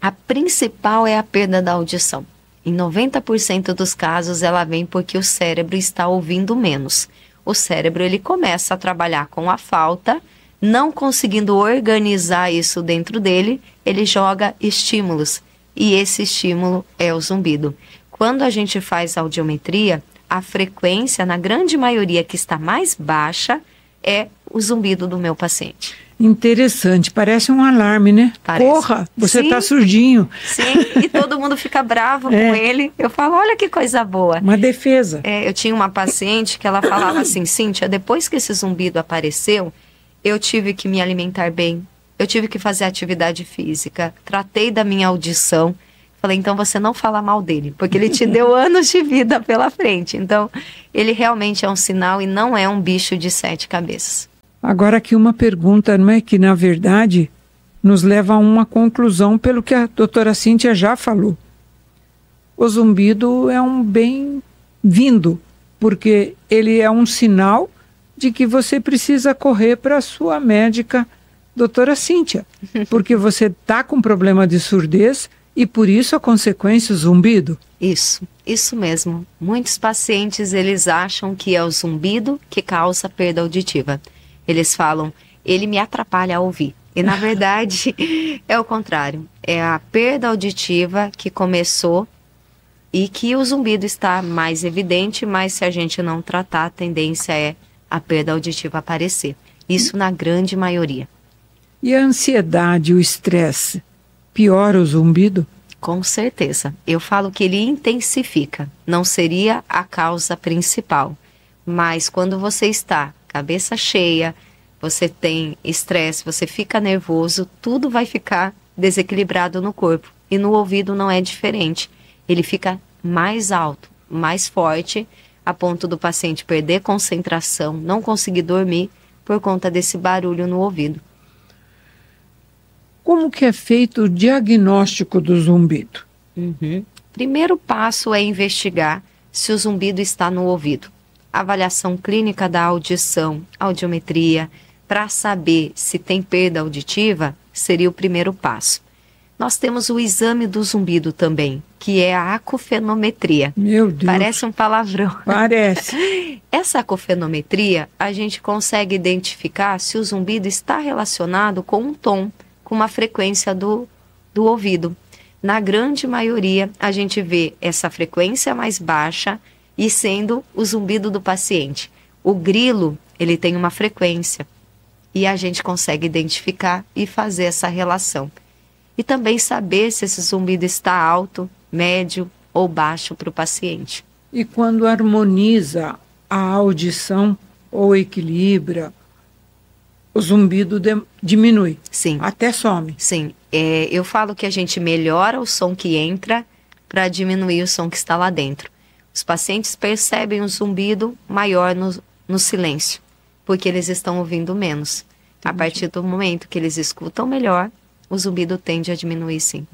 A principal é a perda da audição. Em 90% dos casos ela vem porque o cérebro está ouvindo menos. O cérebro ele começa a trabalhar com a falta, não conseguindo organizar isso dentro dele, ele joga estímulos. E esse estímulo é o zumbido. Quando a gente faz audiometria, a frequência, na grande maioria que está mais baixa, é o zumbido do meu paciente. Interessante, parece um alarme, né? Parece. Corra, você está Sim. surdinho. Sim, e todo mundo fica bravo com ele. Eu falo, olha que coisa boa. Uma defesa. Eu tinha uma paciente que ela falava assim, Cíntia, depois que esse zumbido apareceu, eu tive que me alimentar bem, eu tive que fazer atividade física, tratei da minha audição. Falei, então você não fala mal dele, porque ele te deu anos de vida pela frente. Então, ele realmente é um sinal e não é um bicho de 7 cabeças. Agora aqui uma pergunta, não é que na verdade nos leva a uma conclusão pelo que a doutora Cíntia já falou. O zumbido é um bem-vindo, porque ele é um sinal de que você precisa correr para a sua médica, doutora Cíntia, porque você está com problema de surdez e por isso a consequência o zumbido. Isso mesmo. Muitos pacientes eles acham que é o zumbido que causa perda auditiva. Eles falam, ele me atrapalha a ouvir. E na verdade é o contrário. É a perda auditiva que começou e que o zumbido está mais evidente, mas se a gente não tratar, a tendência é a perda auditiva aparecer. Isso na grande maioria. E a ansiedade, o estresse, piora o zumbido? Com certeza. Eu falo que ele intensifica. Não seria a causa principal. Mas quando você está cabeça cheia, você tem estresse, você fica nervoso, tudo vai ficar desequilibrado no corpo. E no ouvido não é diferente. Ele fica mais alto, mais forte, a ponto do paciente perder concentração, não conseguir dormir por conta desse barulho no ouvido. Como que é feito o diagnóstico do zumbido? Primeiro passo é investigar se o zumbido está no ouvido. Avaliação clínica da audição, audiometria, para saber se tem perda auditiva, seria o primeiro passo. Nós temos o exame do zumbido também, que é a acufenometria. Meu Deus. Parece um palavrão. Parece. Essa acufenometria, a gente consegue identificar se o zumbido está relacionado com um tom, com uma frequência do ouvido. Na grande maioria, a gente vê essa frequência mais baixa e sendo o zumbido do paciente. O grilo, ele tem uma frequência e a gente consegue identificar e fazer essa relação. E também saber se esse zumbido está alto, médio ou baixo para o paciente. E quando harmoniza a audição ou equilibra, o zumbido diminui? Sim. Até some? Sim. Eu falo que a gente melhora o som que entra para diminuir o som que está lá dentro. Os pacientes percebem um zumbido maior no silêncio, porque eles estão ouvindo menos. Entendi. A partir do momento que eles escutam melhor, o zumbido tende a diminuir, sim.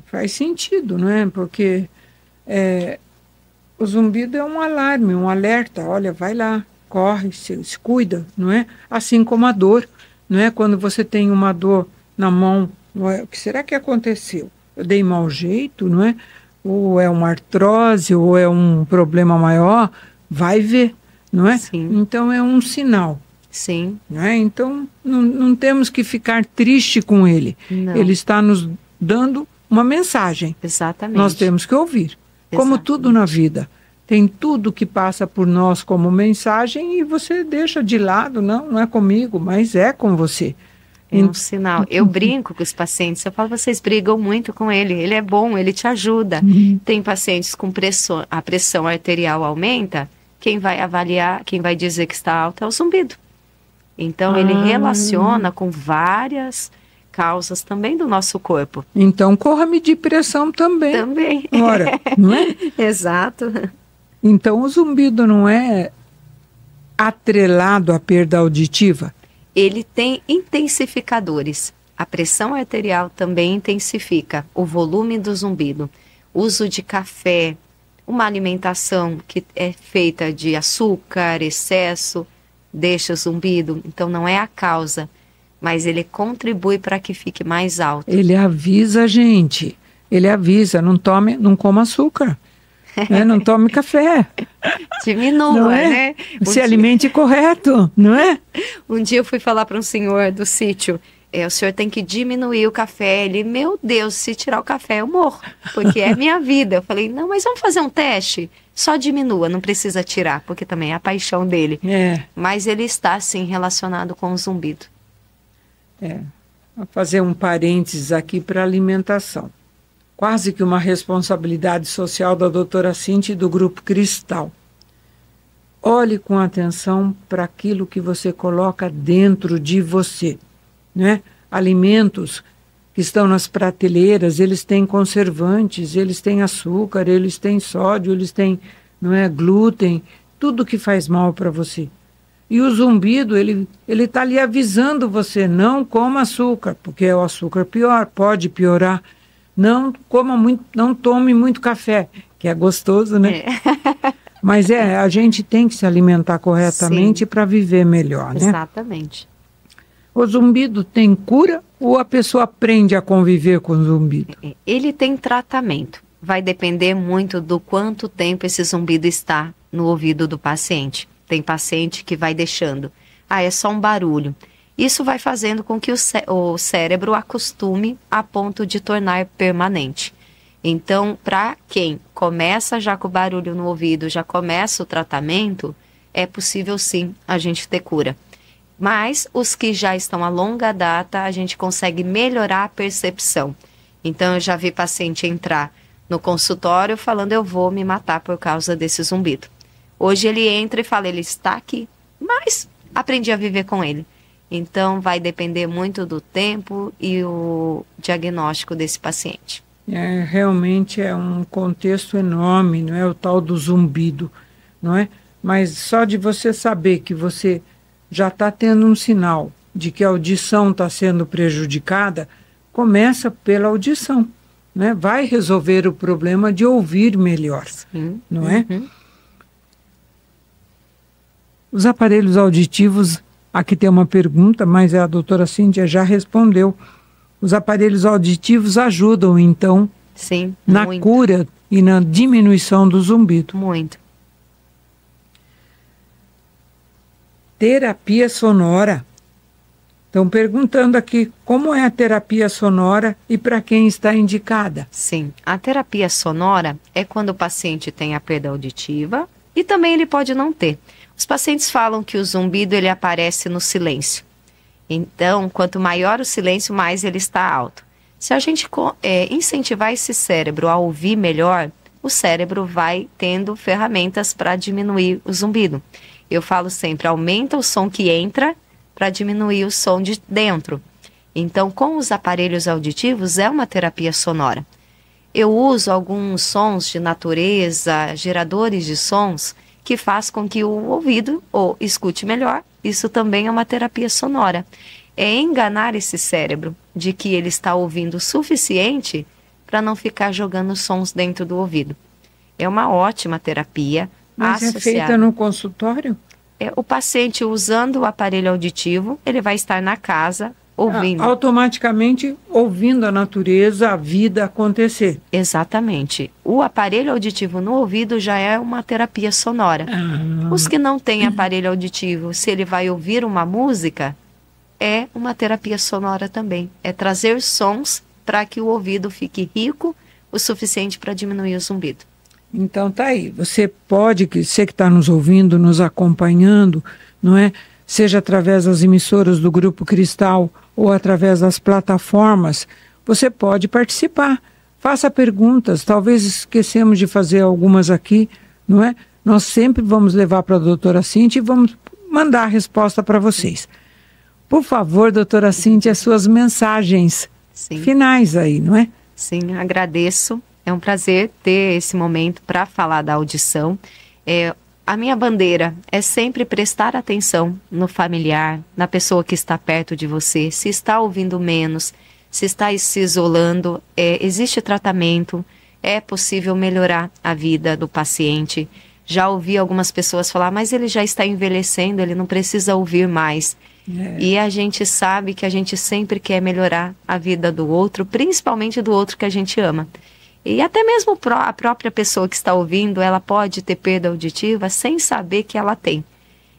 Faz sentido, não é? Porque o zumbido é um alarme, um alerta. Olha, vai lá, corre, se cuida, não é? Assim como a dor, não é? Quando você tem uma dor na mão, não é? O que será que aconteceu? Eu dei mau jeito, não é? Ou é uma artrose, ou é um problema maior, vai ver, não é? Sim. Então é um sinal. Sim. Não é? Então não temos que ficar triste com ele. Não. Ele está nos dando uma mensagem. Exatamente. Nós temos que ouvir. Como Exatamente. tudo na vida. Tem tudo que passa por nós como mensagem e você deixa de lado. Não é comigo, mas é com você. É um sinal. Eu brinco com os pacientes, eu falo, vocês brigam muito com ele, ele é bom, ele te ajuda. Tem pacientes com pressão, a pressão arterial aumenta, quem vai avaliar, quem vai dizer que está alta é o zumbido. Então ele relaciona com várias causas também do nosso corpo. Então corra medir pressão também. Também. Ora, não é? Exato. Então o zumbido não é atrelado à perda auditiva? Ele tem intensificadores. A pressão arterial também intensifica o volume do zumbido. Uso de café, uma alimentação que é feita de açúcar, excesso, deixa o zumbido. Então não é a causa, mas ele contribui para que fique mais alto. Ele avisa a gente, ele avisa, não coma açúcar, né? Não tome café. Diminua, né? Se alimente correto, não é? Um dia eu fui falar para um senhor do sítio, o senhor tem que diminuir o café. Ele, meu Deus, se tirar o café eu morro, porque é minha vida. Eu falei, não, mas vamos fazer um teste? Só diminua, não precisa tirar, porque também é a paixão dele. Mas ele está, sim, relacionado com o zumbido. Vou fazer um parênteses aqui para alimentação. Quase que uma responsabilidade social da doutora Cíntia e do Grupo Cristal. Olhe com atenção para aquilo que você coloca dentro de você, né? Alimentos que estão nas prateleiras, eles têm conservantes, eles têm açúcar, eles têm sódio, eles têm, não é, glúten, tudo que faz mal para você. E o zumbido, ele está ali avisando você, não coma açúcar, porque o açúcar pode piorar. Não coma muito, não tome muito café, que é gostoso, né? Mas a gente tem que se alimentar corretamente para viver melhor, né? Exatamente. O zumbido tem cura ou a pessoa aprende a conviver com o zumbido? Ele tem tratamento. Vai depender muito do quanto tempo esse zumbido está no ouvido do paciente. Tem paciente que vai deixando. É só um barulho. Isso vai fazendo com que o cérebro acostume a ponto de tornar permanente. Então, para quem começa já com o barulho no ouvido, já começa o tratamento, é possível sim a gente ter cura. Mas os que já estão a longa data, a gente consegue melhorar a percepção. Então, eu já vi paciente entrar no consultório falando, eu vou me matar por causa desse zumbido. Hoje ele entra e fala, ele está aqui, mas aprendi a viver com ele. Então, vai depender muito do tempo e o diagnóstico desse paciente. Realmente é um contexto enorme, não é? O tal do zumbido, não é? Mas só de você saber que você já está tendo um sinal de que a audição está sendo prejudicada, começa pela audição, né? Vai resolver o problema de ouvir melhor, não é? Os aparelhos auditivos, aqui tem uma pergunta, mas a doutora Cíntia já respondeu. Os aparelhos auditivos ajudam, então, na cura e na diminuição do zumbido. Muito. Terapia sonora. Estão perguntando aqui como é a terapia sonora e para quem está indicada. Sim, a terapia sonora é quando o paciente tem a perda auditiva e também ele pode não ter. Os pacientes falam que o zumbido ele aparece no silêncio. Então, quanto maior o silêncio, mais ele está alto. Se a gente incentivar esse cérebro a ouvir melhor, o cérebro vai tendo ferramentas para diminuir o zumbido. Eu falo sempre, aumenta o som que entra para diminuir o som de dentro. Então, com os aparelhos auditivos, é uma terapia sonora. Eu uso alguns sons de natureza, geradores de sons, que faz com que o ouvido escute melhor. Isso também é uma terapia sonora. É enganar esse cérebro de que ele está ouvindo o suficiente para não ficar jogando sons dentro do ouvido. É uma ótima terapia. Mas é feita no consultório? O paciente usando o aparelho auditivo, ele vai estar na casa ouvindo. Automaticamente ouvindo a natureza, a vida acontecer. Exatamente. O aparelho auditivo no ouvido já é uma terapia sonora. Os que não têm aparelho auditivo, se ele vai ouvir uma música, é uma terapia sonora também. É trazer sons para que o ouvido fique rico o suficiente para diminuir o zumbido. Então tá aí. Você que está nos ouvindo, nos acompanhando, não é? Seja através das emissoras do Grupo Cristal ou através das plataformas, você pode participar. Faça perguntas, talvez esquecemos de fazer algumas aqui, não é? Nós sempre vamos levar para a doutora Cíntia e vamos mandar a resposta para vocês. Por favor, doutora Cíntia, as suas mensagens finais aí, não é? Sim, agradeço. É um prazer ter esse momento para falar da audição. A minha bandeira é sempre prestar atenção no familiar, na pessoa que está perto de você, se está ouvindo menos, se está se isolando, existe tratamento, é possível melhorar a vida do paciente. Já ouvi algumas pessoas falar, mas ele já está envelhecendo, ele não precisa ouvir mais. E a gente sabe que a gente sempre quer melhorar a vida do outro, principalmente do outro que a gente ama. E até mesmo a própria pessoa que está ouvindo, ela pode ter perda auditiva sem saber que ela tem.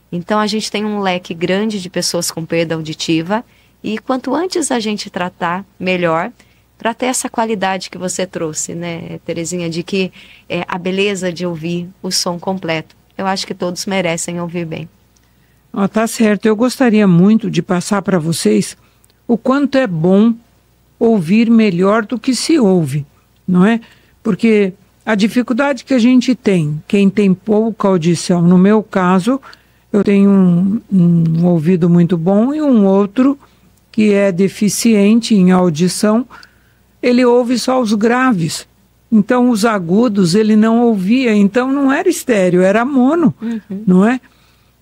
Então a gente tem um leque grande de pessoas com perda auditiva, e quanto antes a gente tratar, melhor, para ter essa qualidade que você trouxe, né, Terezinha, de que a beleza de ouvir o som completo. Eu acho que todos merecem ouvir bem. Tá certo. Eu gostaria muito de passar para vocês o quanto é bom ouvir melhor do que se ouve, não é? Porque a dificuldade que a gente tem, quem tem pouca audição, no meu caso, eu tenho um ouvido muito bom e um outro que é deficiente em audição, ele ouve só os graves. Então, os agudos ele não ouvia, então não era estéreo, era mono, não é?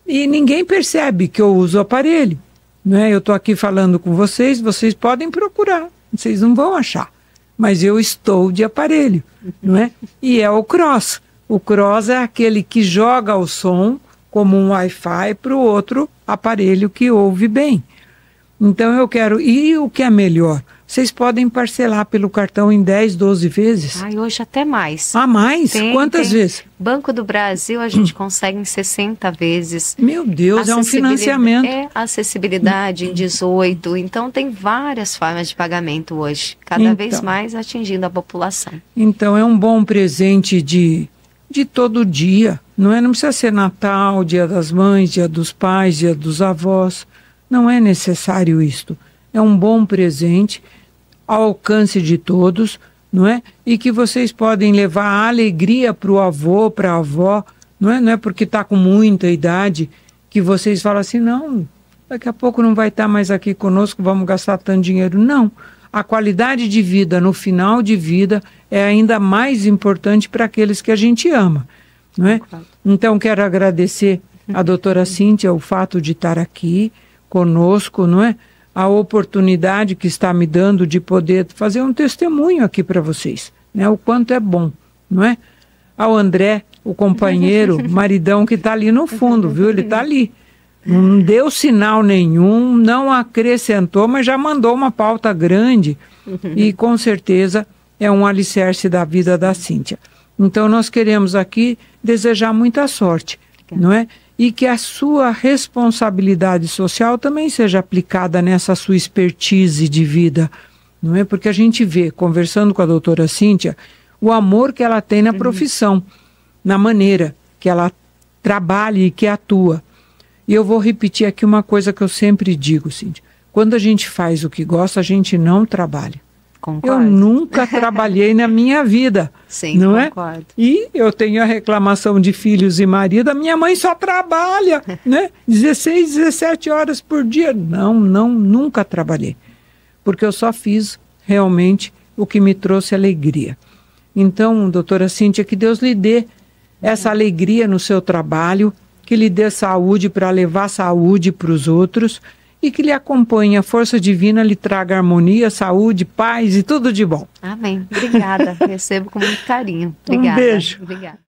E ninguém percebe que eu uso o aparelho, não é? Eu estou aqui falando com vocês, vocês podem procurar, vocês não vão achar, mas eu estou de aparelho, não é? E é o cross. O cross é aquele que joga o som como um Wi-Fi para o outro aparelho que ouve bem. Então eu quero, e o que é melhor? Vocês podem parcelar pelo cartão em 10, 12 vezes. Hoje até mais. Mais? Quantas vezes? Banco do Brasil a gente consegue em 60 vezes. Meu Deus, é um financiamento. Acessibilidade em 18. Então tem várias formas de pagamento hoje. Cada vez mais atingindo a população. Então é um bom presente de todo dia. Não precisa ser Natal, Dia das Mães, Dia dos Pais, Dia dos Avós. Não é necessário isto. É um bom presente ao alcance de todos, não é? E que vocês podem levar a alegria para o avô, para a avó, não é? Não é porque está com muita idade que vocês falam assim, não, daqui a pouco não vai estar mais aqui conosco, vamos gastar tanto dinheiro. Não, a qualidade de vida no final de vida é ainda mais importante para aqueles que a gente ama, não é? Então quero agradecer a doutora Cíntia o fato de estar aqui conosco, não é? A oportunidade que está me dando de poder fazer um testemunho aqui para vocês, né? O quanto é bom, não é? Ao André, o companheiro, maridão que está ali no fundo, viu? Ele está ali. Não deu sinal nenhum, não acrescentou, mas já mandou uma pauta grande e com certeza é um alicerce da vida da Cíntia. Então nós queremos aqui desejar muita sorte, não é? E que a sua responsabilidade social também seja aplicada nessa sua expertise de vida, não é? Porque a gente vê, conversando com a doutora Cíntia, o amor que ela tem na profissão, na maneira que ela trabalha e que atua. E eu vou repetir aqui uma coisa que eu sempre digo, Cíntia. Quando a gente faz o que gosta, a gente não trabalha. Concordo. Eu nunca trabalhei na minha vida. Sim, não concordo. É? E eu tenho a reclamação de filhos e marido, a minha mãe só trabalha, né? 16, 17 horas por dia. Não, nunca trabalhei. Porque eu só fiz realmente o que me trouxe alegria. Então, doutora Cíntia, que Deus lhe dê essa alegria no seu trabalho, que lhe dê saúde para levar saúde para os outros, e que lhe acompanhe, a força divina lhe traga harmonia, saúde, paz e tudo de bom. Amém. Obrigada. Recebo com muito carinho. Obrigada. Um beijo. Obrigada.